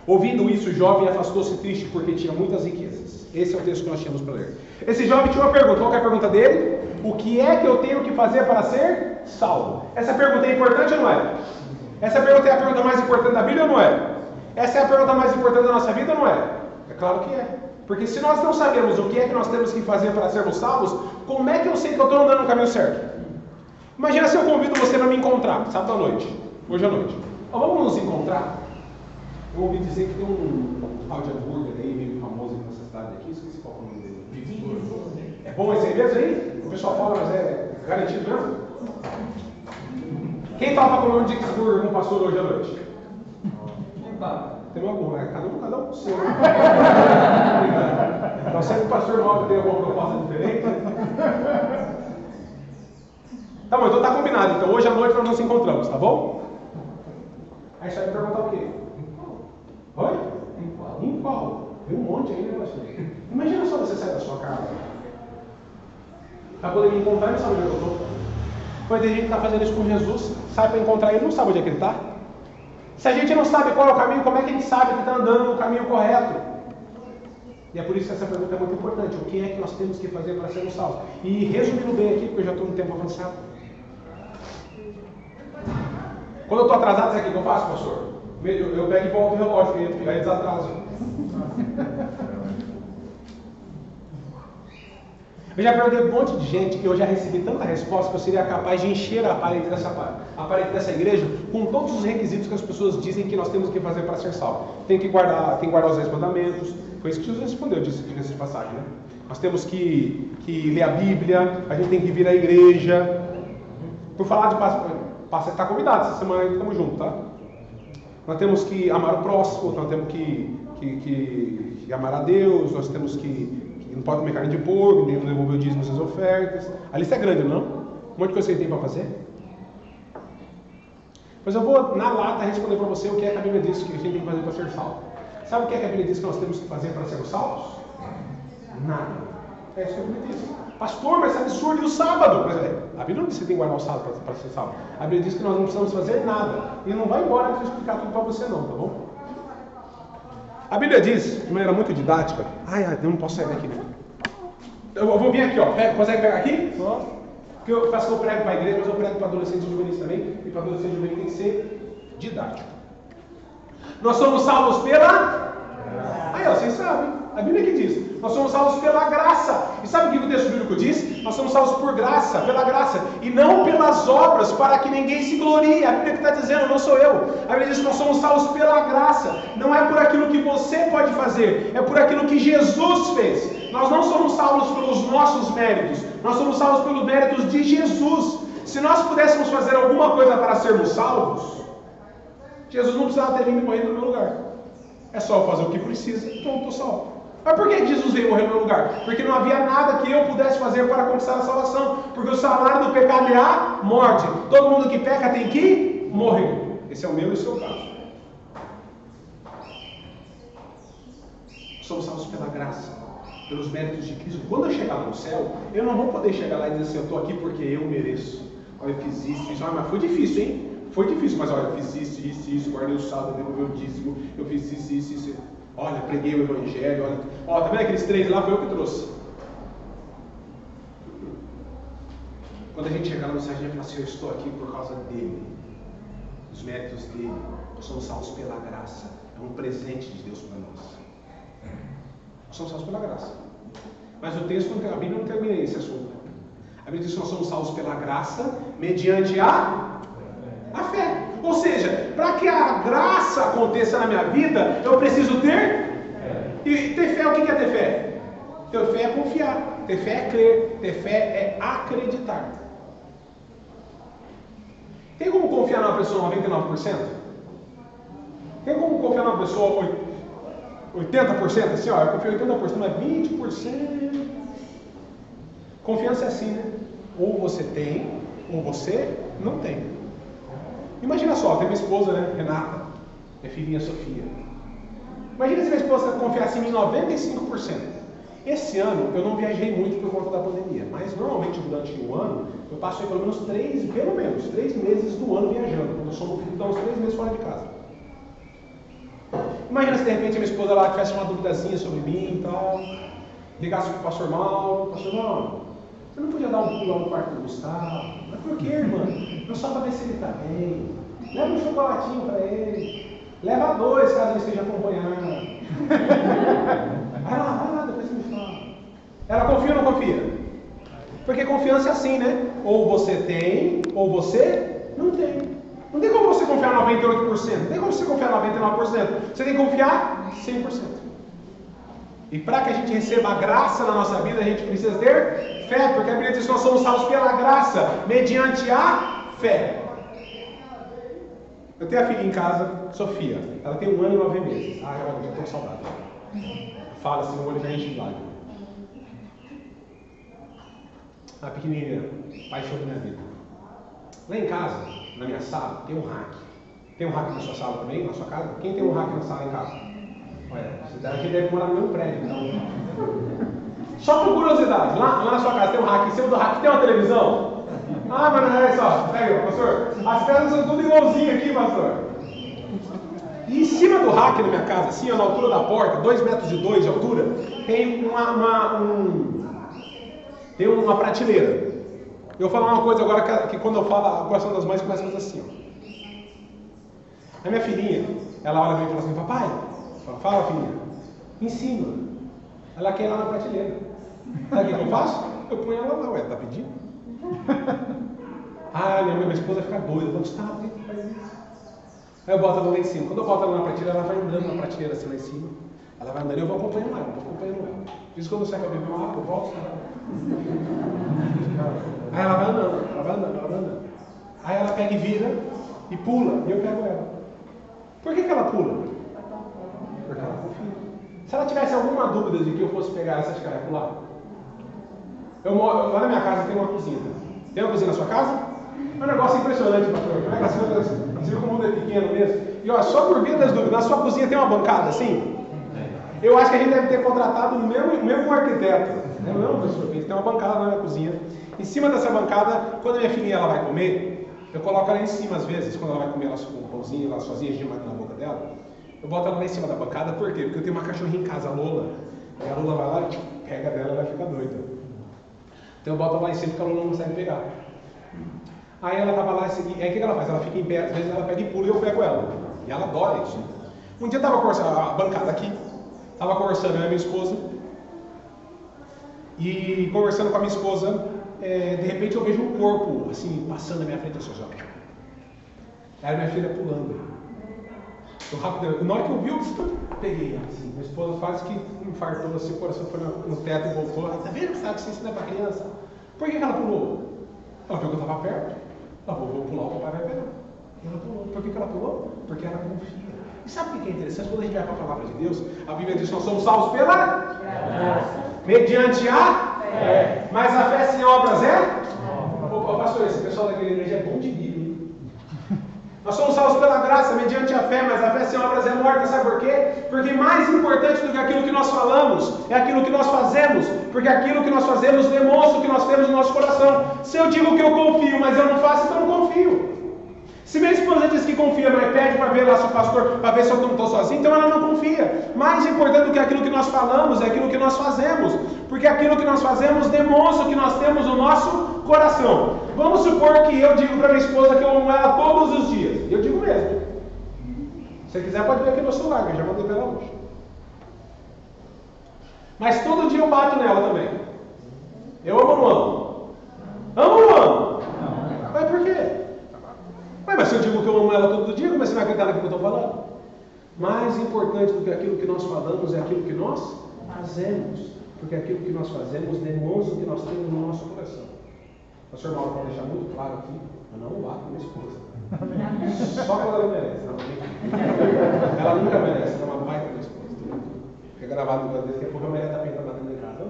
Ouvindo isso, o jovem afastou-se triste, porque tinha muitas riquezas. Esse é o texto que nós tínhamos para ler. Esse jovem tinha uma pergunta, qual que é a pergunta dele? O que é que eu tenho que fazer para ser salvo? Essa pergunta é importante ou não é? Essa pergunta é a pergunta mais importante da Bíblia ou não é? Essa é a pergunta mais importante da nossa vida ou não é? É claro que é. Porque se nós não sabemos o que é que nós temos que fazer para sermos salvos, como é que eu sei que eu estou andando no caminho certo? Imagina se eu convido você para me encontrar, sábado à noite, hoje à noite. Vamos nos encontrar? Eu ouvi dizer que tem um tal de hambúrguer aí, meio famoso aqui nessa cidade aqui, esqueci qual é o nome dele. É bom esse aí mesmo aí? O pessoal fala, mas é garantido mesmo? Quem topa comer um Dix Burger com o pastor hoje à noite? Tem algum, né? Cada um com o seu. Então, sempre o pastor Nobre tem alguma proposta diferente. Tá bom, então tá combinado. Então, hoje à noite nós nos encontramos, tá bom? Aí você vai me perguntar o quê? Oi? Em qual? Tem um monte aí, né, pastor? Imagina só você sair da sua casa. Para poder me encontrar e não sabe onde eu estou. Pois tem gente que está fazendo isso com Jesus, sai para encontrar ele, não sabe onde é que ele está. Se a gente não sabe qual é o caminho, como é que a gente sabe que está andando no caminho correto? E é por isso que essa pergunta é muito importante. O que é que nós temos que fazer para sermos salvos? E resumindo bem aqui, porque eu já estou no tempo avançado. Quando eu estou atrasado, sabe o que eu faço, pastor? Eu pego e volto o relógio, porque aí desatraso. Eu já perguntei um monte de gente que eu já recebi tanta resposta que eu seria capaz de encher a parede dessa igreja com todos os requisitos que as pessoas dizem que nós temos que fazer para ser salvo. Tem que guardar os 10 mandamentos. Foi isso que Jesus respondeu, disse de passagem, né? Nós temos que ler a Bíblia, a gente tem que vir à igreja. Por falar de pastor, está convidado, essa semana aí estamos juntos, tá? Nós temos que amar o próximo, nós temos que amar a Deus, nós temos que não pode comer carne de porco, nem devolver o dízimo das suas ofertas. A lista é grande, não? Um monte de coisa que você tem para fazer. Mas eu vou, na lata, responder para você o que é que a Bíblia diz que a gente tem que fazer para ser salvo. Sabe o que é que a Bíblia diz que nós temos que fazer para sermos salvos? Nada. É isso que a Bíblia diz. Pastor, mas é absurdo e o sábado? Mas a Bíblia não diz que você tem que guardar o sábado para ser salvo. A Bíblia diz que nós não precisamos fazer nada. E não vai embora antes de explicar tudo para você não, tá bom? A Bíblia diz, de maneira muito didática, eu não posso sair daqui. Eu vou vir aqui, ó. Consegue pegar aqui? Porque eu faço que eu prego para a igreja, mas eu prego para adolescentes e juvenis também. E para adolescentes e juvenis tem que ser didático. Nós somos salvos pela... vocês sabem. A Bíblia que diz. Nós somos salvos pela graça. E sabe o que o texto bíblico diz? Nós somos salvos por graça, pela graça. E não pelas obras, para que ninguém se glorie. A Bíblia que está dizendo, não sou eu. A Bíblia diz que nós somos salvos pela graça. Não é por aquilo que você pode fazer. É por aquilo que Jesus fez. Nós não somos salvos pelos nossos méritos. Nós somos salvos pelos méritos de Jesus. Se nós pudéssemos fazer alguma coisa para sermos salvos, Jesus não precisava ter vindo e morrido no meu lugar. É só eu fazer o que precisa e pronto, estou salvo. Mas por que Jesus veio morrer no meu lugar? Porque não havia nada que eu pudesse fazer para conquistar a salvação. Porque o salário do pecado é a morte. Todo mundo que peca tem que morrer. Esse é o meu e o seu caso. Somos salvos pela graça, pelos méritos de Cristo. Quando eu chegar no céu, eu não vou poder chegar lá e dizer assim, eu estou aqui porque eu mereço. Olha, eu fiz isso, mas foi difícil, hein? Foi difícil, mas olha, eu fiz isso, guardei o sábado, devolvi o dízimo, eu fiz isso. Olha, preguei o evangelho, olha. Ó, tá vendo aqueles 3 lá? Foi eu que trouxe. Quando a gente chegar na mensagem, a gente vai falar assim, eu estou aqui por causa dele. Os méritos dele. Nós somos salvos pela graça. É um presente de Deus para nós. Nós somos salvos pela graça. Mas o texto, a Bíblia não termina esse assunto. A Bíblia diz que nós somos salvos pela graça, mediante a fé. Ou seja, para que a graça aconteça na minha vida, eu preciso ter. E ter fé, o que é ter fé? Ter fé é confiar. Ter fé é crer. Ter fé é acreditar. Tem como confiar numa pessoa 99%? Tem como confiar numa pessoa 80%? Assim, ó, eu confio 80%, mas 20%. Confiança é assim, né? Ou você tem, ou você não tem. Imagina só, tem minha esposa, né, Renata, minha filhinha Sofia. Imagina se minha esposa confiasse em mim 95%. Esse ano eu não viajei muito por conta da pandemia, mas normalmente durante o ano eu passo aí pelo menos 3 meses do ano viajando, quando eu sou então uns 3 meses fora de casa. Imagina se de repente a minha esposa lá tivesse uma duvidazinha sobre mim e tal, ligasse para o pastor Mauro, você não podia dar um pulo lá no quarto do Gustavo? Mas por que, irmã? Não só para ver se ele está bem. Leva um chocolatinho para ele. Leva 2 caso ele esteja acompanhando. Vai lá, depois você me fala. Ela confia ou não confia? Porque confiança é assim, né? Ou você tem, ou você não tem. Não tem como você confiar 98%. Não tem como você confiar 99%. Você tem que confiar 100%. E para que a gente receba a graça na nossa vida, a gente precisa ter fé, porque a Bíblia diz que nós somos salvos pela graça, mediante a fé. Eu tenho a filha em casa, Sofia, ela tem 1 ano e 9 meses. Ah, eu já estou com saudade. Fala assim, o olho já enche de lágrimas. A pequenininha, paixão da minha vida. Lá em casa, na minha sala, tem um rack. Tem um rack na sua sala também, na sua casa? Quem tem um rack na sala em casa? Olha, a gente deve morar no mesmo prédio, então. Só por curiosidade, lá na sua casa tem um rack, em cima do rack tem uma televisão? Ah, mas não é só. Pega, pastor. As casas são tudo igualzinho aqui, pastor. E em cima do rack na minha casa, assim, na altura da porta, 2,2 metros de altura, tem uma prateleira. Eu vou falar uma coisa agora que quando eu falo, o coração das mães começa a fazer assim, ó. A minha filhinha, ela olha pra mim e fala assim, papai, fala filhinha, em cima. Ela quer ir lá na prateleira. Sabe o que eu faço? Eu ponho ela lá, ué, tá pedindo? Ah, minha esposa fica doida, vou te dar uma tempo pra isso. Aí eu boto ela lá em cima. Quando eu boto ela na prateleira, ela vai andando na prateleira assim lá em cima. Ela vai andando e eu vou acompanhando ela, Por isso quando eu saio pra beber uma água, eu volto. Aí ela vai andando. Aí ela pega e vira e pula, e eu pego ela. Por que ela pula? Porque ela confia. Se ela tivesse alguma dúvida de que eu fosse pegar ela, você acha que ela ia pular? Lá na minha casa tem uma cozinha. Tem uma cozinha na sua casa? É um negócio impressionante, pastor. Você viu como o mundo é pequeno mesmo? E ó, só por via das dúvidas, na sua cozinha tem uma bancada assim? Eu acho que a gente deve ter contratado o mesmo arquiteto. Não, professor, tem uma bancada lá na cozinha. Em cima dessa bancada, quando a minha filhinha ela vai comer, eu coloco ela em cima às vezes, quando ela vai comer ela com um pãozinho lá sozinha, gemado na boca dela. Eu boto ela lá em cima da bancada, por quê? Porque eu tenho uma cachorrinha em casa, a Lola. E a Lola vai lá, pega dela e vai ficar doida. Então eu boto ela lá em cima porque a Lola não consegue pegar. Aí ela tava lá, aí o que ela faz? Ela fica em pé, às vezes ela pega e pula e eu pego ela. E ela adora isso. Um dia eu tava conversando, a bancada aqui, tava conversando eu e a minha esposa. E conversando com a minha esposa, de repente eu vejo um corpo, assim, passando na minha frente, assim, ó. Aí minha filha pulando. Na hora que eu vi, eu peguei ela, assim. Minha esposa quase que infartou, assim, o coração foi no teto e voltou. Ela, tá vendo que sabe que você ensina pra criança? Por que ela pulou? Ela viu que eu estava perto. Ela falou, vou pular, o papai vai pegar. E ela pulou. Por que ela pulou? Porque ela confia. E sabe o que é interessante? Quando a gente vai para a palavra de Deus, a Bíblia diz que nós somos salvos pela graça. Mediante a fé. Mas a fé sem obras é? Ô, pastor, esse pessoal daquela igreja é bom de Bíblia, hein? Nós somos salvos pela graça, mediante a fé, mas a fé sem obras é morta. Sabe por quê? Porque mais importante do que aquilo que nós falamos é aquilo que nós fazemos. Porque aquilo que nós fazemos demonstra o que nós temos no nosso coração. Se eu digo que eu confio, mas eu não faço, então eu não confio. Se minha esposa diz que confia, mas pede para ver lá se o pastor, para ver se eu não estou sozinho, então ela não confia. Mais importante do que aquilo que nós falamos é aquilo que nós fazemos. Porque aquilo que nós fazemos demonstra que nós temos o nosso coração. Vamos supor que eu digo para minha esposa que eu amo ela todos os dias. Eu digo mesmo. Se você quiser pode ver aqui no celular, que eu já mandei para ela hoje. Mas todo dia eu bato nela também. Eu amo ou não amo? Amo ou não amo? Mas por quê? Mas se eu digo que eu amo ela todo dia, como é que você vai acreditar naquilo que eu estou falando? Mais importante do que aquilo que nós falamos é aquilo que nós fazemos. Porque aquilo que nós fazemos demonstra o que nós temos no nosso coração. O pastor Mauro pode deixar muito claro aqui, eu não bato na minha esposa. Só quando ela merece. Ela nunca merece, ela é uma baita minha esposa. Fica gravado no canto desse, daqui a pouco a mulher está pensando batendo em casa.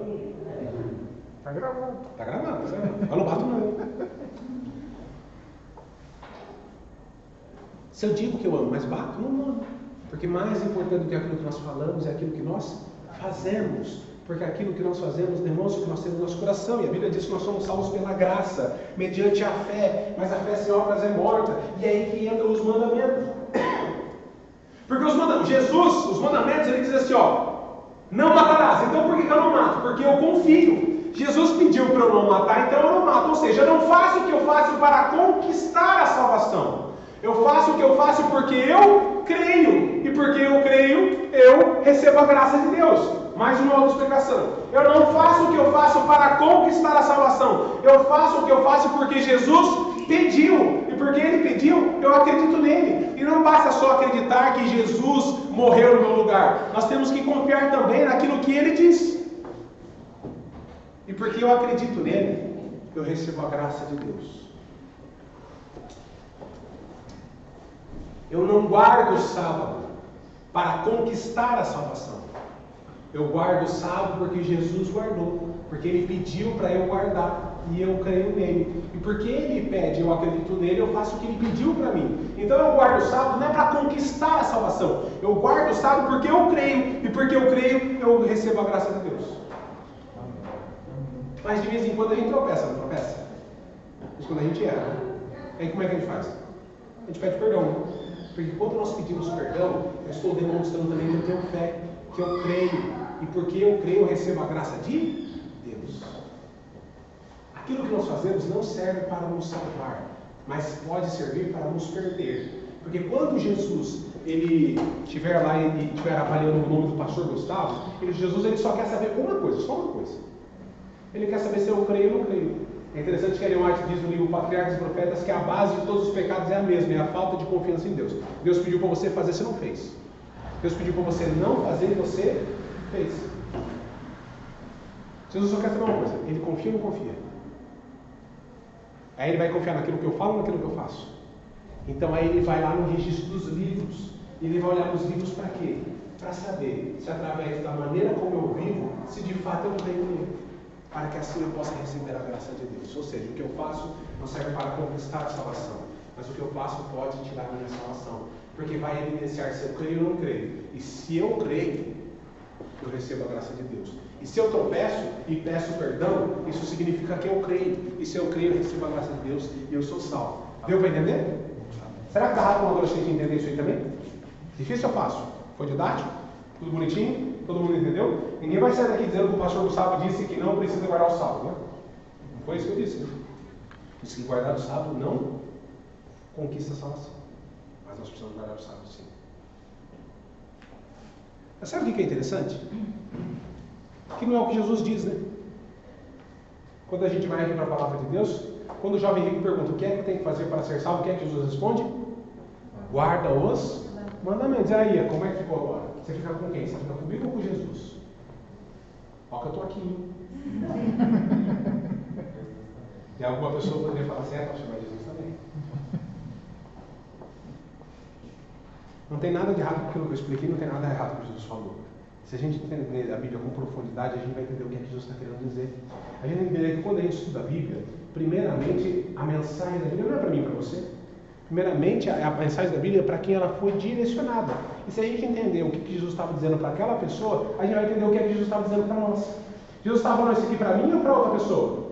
Está gravado. Está gravado, tá certo? Eu não bato não. Se eu digo que eu amo, mas bato, não amo. Porque mais importante do que aquilo que nós falamos é aquilo que nós fazemos. Porque aquilo que nós fazemos demonstra que nós temos no nosso coração. E a Bíblia diz que nós somos salvos pela graça, mediante a fé. Mas a fé sem obras é morta. E é aí que entram os mandamentos. Porque Jesus, os mandamentos, ele diz assim, não matarás. Então por que eu não mato? Porque eu confio. Jesus pediu para eu não matar, então eu não mato. Ou seja, eu não faço o que eu faço para conquistar a salvação. Eu faço o que eu faço porque eu creio. E porque eu creio, eu recebo a graça de Deus. Mais uma outra explicação. Eu não faço o que eu faço para conquistar a salvação. Eu faço o que eu faço porque Jesus pediu. E porque Ele pediu, eu acredito nele. E não basta só acreditar que Jesus morreu no meu lugar. Nós temos que confiar também naquilo que Ele diz. E porque eu acredito nele, eu recebo a graça de Deus. Eu não guardo o sábado para conquistar a salvação. Eu guardo o sábado porque Jesus guardou. Porque Ele pediu para eu guardar. E eu creio nele. E porque Ele pede, eu acredito nele, eu faço o que Ele pediu para mim. Então eu guardo o sábado não é para conquistar a salvação. Eu guardo o sábado porque eu creio. E porque eu creio, eu recebo a graça de Deus. Mas de vez em quando a gente tropeça, não tropeça? Mas quando a gente erra, aí como é que a gente faz? A gente pede perdão. Porque quando nós pedimos perdão, eu estou demonstrando também que eu tenho fé, que eu creio. E porque eu creio, eu recebo a graça de Deus. Aquilo que nós fazemos não serve para nos salvar, mas pode servir para nos perder. Porque quando Jesus ele estiver lá e estiver avaliando o nome do pastor Gustavo, Jesus ele só quer saber uma coisa, só uma coisa. Ele quer saber se eu creio ou não creio. É interessante que Ellen White diz no livro Patriarcas e Profetas que a base de todos os pecados é a mesma, é a falta de confiança em Deus. Deus pediu para você fazer, você não fez. Deus pediu para você não fazer, você fez. Jesus só quer saber uma coisa, ele confia ou não confia? Aí ele vai confiar naquilo que eu falo ou naquilo que eu faço? Então aí ele vai lá no registro dos livros. E ele vai olhar nos livros para quê? Para saber se através da maneira como eu vivo, se de fato eu creio nele. Para que assim eu possa receber a graça de Deus. Ou seja, o que eu faço não serve para conquistar a salvação, mas o que eu faço pode tirar a minha salvação, porque vai evidenciar se eu creio ou não creio. E se eu creio, eu recebo a graça de Deus. E se eu tropeço e peço perdão, isso significa que eu creio. E se eu creio, eu recebo a graça de Deus e eu sou salvo. Deu para entender? Será que dá rápido um adolescente entender isso aí também? Difícil ou fácil? Foi didático? Tudo bonitinho? Todo mundo entendeu? Ninguém vai sair daqui dizendo que o pastor Gustavo disse que não precisa guardar o sábado, né? Não foi isso que eu disse, né? Disse que guardar o sábado não conquista a salvação. Mas nós precisamos guardar o sábado, sim. Mas sabe o que é interessante? Que não é o que Jesus diz, né? Quando a gente vai aqui para a palavra de Deus, quando o jovem rico pergunta o que é que tem que fazer para ser salvo, o que é que Jesus responde? Guarda os mandamentos. E aí, como é que ficou agora? Você fica com quem? Você fica comigo ou com Jesus? Olha que eu estou aqui. E alguma pessoa poderia falar assim, para chamar Jesus também. Não tem nada de errado com aquilo que eu expliquei, não tem nada errado com o que Jesus falou. Se a gente entender a Bíblia com profundidade, a gente vai entender o que é que Jesus está querendo dizer. A gente vai entender que quando a gente estuda a Bíblia, primeiramente, a mensagem da Bíblia não é para mim e para você. Primeiramente, a mensagem da Bíblia é para quem ela foi direcionada. E se a gente entender o que Jesus estava dizendo para aquela pessoa, a gente vai entender o que é que Jesus estava dizendo para nós. Jesus estava falando isso aqui para mim ou para outra pessoa?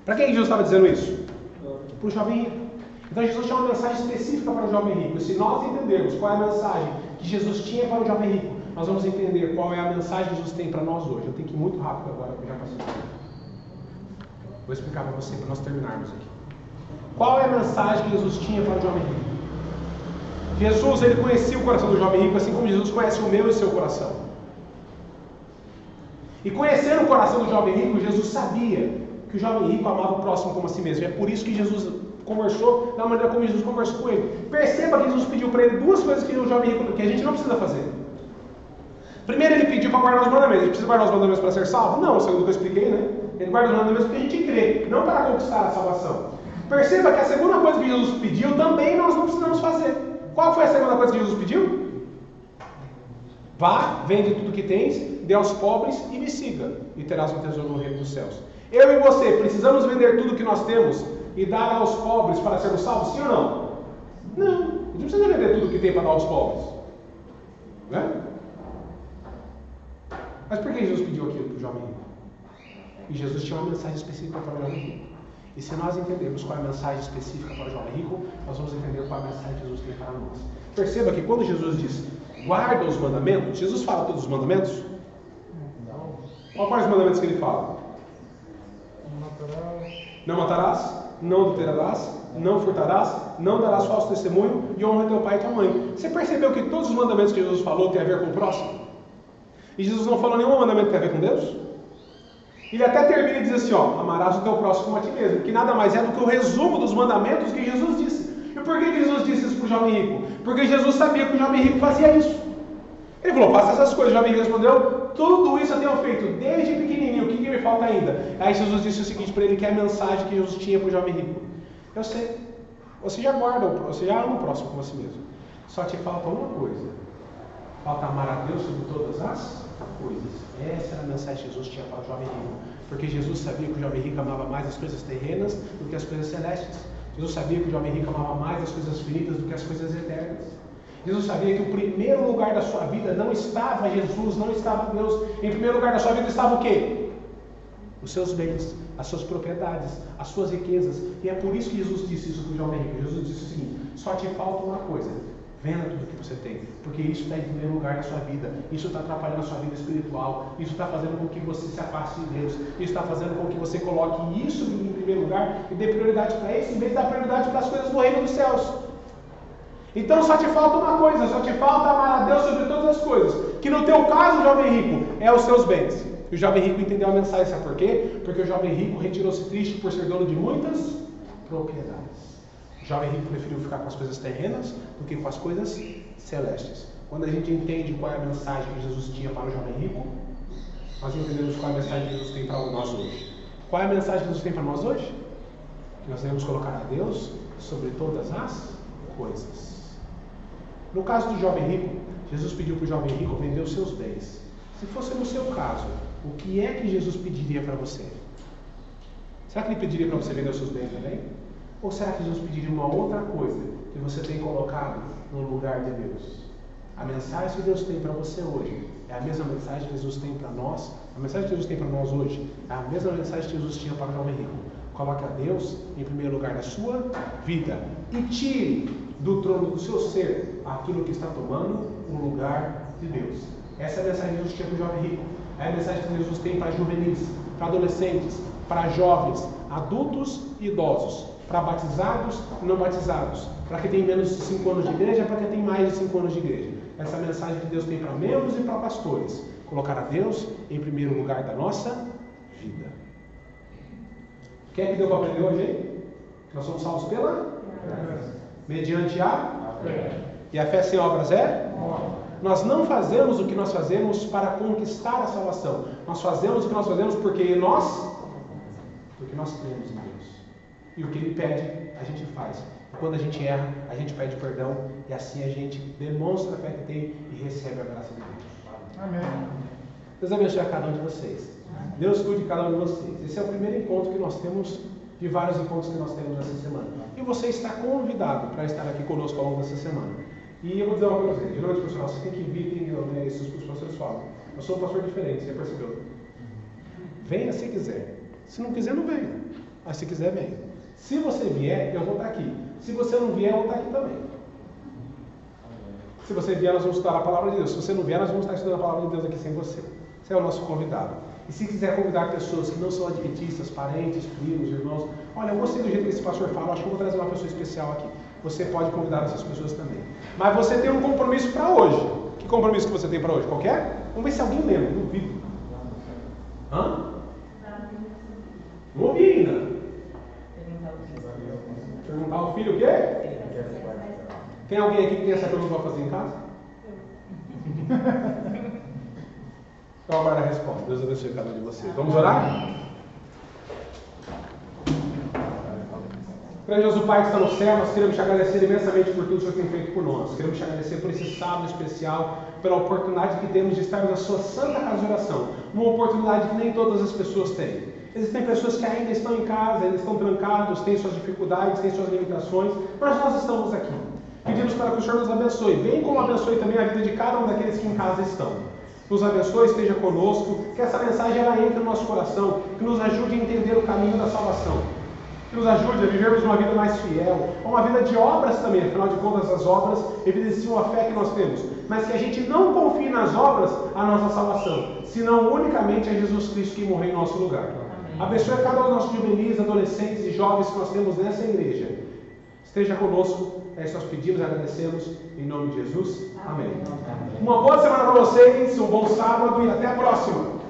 Para quem Jesus estava dizendo isso? Para o jovem rico. Então Jesus tinha uma mensagem específica para o jovem rico. E se nós entendermos qual é a mensagem que Jesus tinha para o jovem rico, nós vamos entender qual é a mensagem que Jesus tem para nós hoje. Eu tenho que ir muito rápido agora, porque já passou o tempo. Vou explicar para você, para nós terminarmos aqui. Qual é a mensagem que Jesus tinha para o jovem rico? Jesus, ele conhecia o coração do jovem rico, assim como Jesus conhece o meu e o seu coração. E conhecendo o coração do jovem rico, Jesus sabia que o jovem rico amava o próximo como a si mesmo. E é por isso que Jesus conversou da maneira como Jesus conversou com ele. Perceba que Jesus pediu para ele duas coisas que o jovem rico, que a gente não precisa fazer. Primeiro, ele pediu para guardar os mandamentos. Ele precisa guardar os mandamentos para ser salvo? Não, segundo o que eu expliquei, né? Ele guarda os mandamentos porque a gente crê, não para conquistar a salvação. Perceba que a segunda coisa que Jesus pediu também nós não precisamos fazer. Qual foi a segunda coisa que Jesus pediu? Vá, vende tudo que tens, dê aos pobres e me siga, e terás um tesouro no reino dos céus. Eu e você precisamos vender tudo que nós temos e dar aos pobres para sermos salvos, sim ou não? Não, a gente não precisa vender tudo que tem para dar aos pobres. Né? Mas por que Jesus pediu aquilo para o jovem rico? E Jesus tinha uma mensagem específica para o jovem rico. E se nós entendermos qual é a mensagem específica para o jovem rico, nós vamos entender qual é a mensagem que Jesus tem para nós. Perceba que quando Jesus diz, guarda os mandamentos, Jesus fala todos os mandamentos? Não. Quais os mandamentos que ele fala? Não matarás, não adulterarás, não furtarás, não darás falso testemunho e honra teu pai e tua mãe. Você percebeu que todos os mandamentos que Jesus falou têm a ver com o próximo? E Jesus não falou nenhum mandamento que tem a ver com Deus? Ele até termina e diz assim, ó, amarás o teu próximo como a ti mesmo, que nada mais é do que o resumo dos mandamentos que Jesus disse. E por que Jesus disse isso para o jovem rico? Porque Jesus sabia que o jovem rico fazia isso. Ele falou, faça essas coisas. O jovem rico respondeu, tudo isso eu tenho feito desde pequenininho, o que me falta ainda? Aí Jesus disse o seguinte para ele, que é a mensagem que Jesus tinha para o jovem rico. Eu sei, você já guarda, você já ama o próximo como a si mesmo. Só te falta uma coisa. Falta amar a Deus sobre todas as coisas. Essa era a mensagem que Jesus tinha para o jovem rico. Porque Jesus sabia que o jovem rico amava mais as coisas terrenas do que as coisas celestes. Jesus sabia que o jovem rico amava mais as coisas finitas do que as coisas eternas. Jesus sabia que o primeiro lugar da sua vida não estava Jesus, não estava Deus. Em primeiro lugar da sua vida estava o quê? Os seus bens, as suas propriedades, as suas riquezas. E é por isso que Jesus disse isso para o jovem rico. Jesus disse o seguinte, só te falta uma coisa. Venda tudo que você tem, porque isso está em primeiro lugar na sua vida, isso está atrapalhando a sua vida espiritual, isso está fazendo com que você se afaste de Deus, isso está fazendo com que você coloque isso em primeiro lugar e dê prioridade para isso, em vez de dar prioridade para as coisas do reino dos céus. Então só te falta uma coisa, só te falta amar a Deus sobre todas as coisas, que no teu caso, jovem rico, é os seus bens. E o jovem rico entendeu a mensagem, sabe por quê? Porque o jovem rico retirou-se triste por ser dono de muitas propriedades. O jovem rico preferiu ficar com as coisas terrenas do que com as coisas celestes. Quando a gente entende qual é a mensagem que Jesus tinha para o jovem rico, nós entendemos qual é a mensagem que Jesus tem para nós hoje. Qual é a mensagem que Jesus tem para nós hoje? Que nós devemos colocar a Deus sobre todas as coisas. No caso do jovem rico, Jesus pediu para o jovem rico vender os seus bens. Se fosse no seu caso, o que é que Jesus pediria para você? Será que ele pediria para você vender os seus bens também? Ou será que Jesus pediria uma outra coisa que você tem colocado no lugar de Deus? A mensagem que Deus tem para você hoje é a mesma mensagem que Jesus tem para nós. A mensagem que Jesus tem para nós hoje é a mesma mensagem que Jesus tinha para o jovem rico. Coloque a Deus em primeiro lugar da sua vida e tire do trono do seu ser aquilo que está tomando o lugar de Deus. Essa é a mensagem que Jesus tinha para o jovem rico. É a mensagem que Jesus tem para juvenis, para adolescentes, para jovens, adultos e idosos, para batizados e não batizados, para quem tem menos de 5 anos de igreja, para quem tem mais de 5 anos de igreja. Essa é a mensagem que Deus tem para membros e para pastores. Colocar a Deus em primeiro lugar da nossa vida. Quem é que deu para aprender hoje, hein? Nós somos salvos pela? Mediante a fé. E a fé sem obras é? Nós não fazemos o que nós fazemos para conquistar a salvação. Nós fazemos o que nós fazemos porque nós cremos em Deus. E o que Ele pede, a gente faz. E quando a gente erra, a gente pede perdão. E assim a gente demonstra a fé que tem e recebe a graça de Deus. Amém. Deus abençoe a cada um de vocês. Deus cuide de cada um de vocês. Esse é o primeiro encontro que nós temos, de vários encontros que nós temos essa semana. E você está convidado para estar aqui conosco ao longo dessa semana. E eu vou dizer uma coisa para você. Geralmente, pessoal, você tem que vir, tem que ouvir isso que os pastores falam. Eu sou um pastor diferente, você percebeu? Venha se quiser. Se não quiser, não venha. Mas se quiser, venha. Se você vier, eu vou estar aqui. Se você não vier, eu vou estar aqui também. Se você vier, nós vamos estudar a palavra de Deus. Se você não vier, nós vamos estar estudando a palavra de Deus aqui sem você. Você é o nosso convidado. E se quiser convidar pessoas que não são adventistas, parentes, primos, irmãos, olha, eu gostei do jeito que esse pastor fala, acho que eu vou trazer uma pessoa especial aqui. Você pode convidar essas pessoas também. Mas você tem um compromisso para hoje. Que compromisso que você tem para hoje? Qualquer? Vamos ver se alguém lembra, duvido. Hã? Não ouvi ainda. Perguntar ao filho o quê? Tem alguém aqui que tem essa pergunta para fazer em casa? Então aguarda a resposta. Deus abençoe cada um de vocês. Vamos orar? Grandioso Pai que está no céu, nós queremos te agradecer imensamente por tudo que o Senhor tem feito por nós. Queremos te agradecer por esse sábado especial, pela oportunidade que temos de estarmos na sua santa casa de oração. Uma oportunidade que nem todas as pessoas têm. Existem pessoas que ainda estão em casa, ainda estão trancados, têm suas dificuldades, têm suas limitações, mas nós estamos aqui. Pedimos para que o Senhor nos abençoe, bem como abençoe também a vida de cada um daqueles que em casa estão. Nos abençoe, esteja conosco, que essa mensagem ela entre no nosso coração, que nos ajude a entender o caminho da salvação. Que nos ajude a vivermos uma vida mais fiel, uma vida de obras também, afinal de contas as obras evidenciam a fé que nós temos, mas que a gente não confie nas obras a nossa salvação, senão unicamente a Jesus Cristo que morreu em nosso lugar. Abençoe cada um dos nossos juvenis, adolescentes e jovens que nós temos nessa igreja. Esteja conosco, é isso que nós pedimos e agradecemos, em nome de Jesus. Amém. Uma boa semana para vocês, um bom sábado e até a próxima.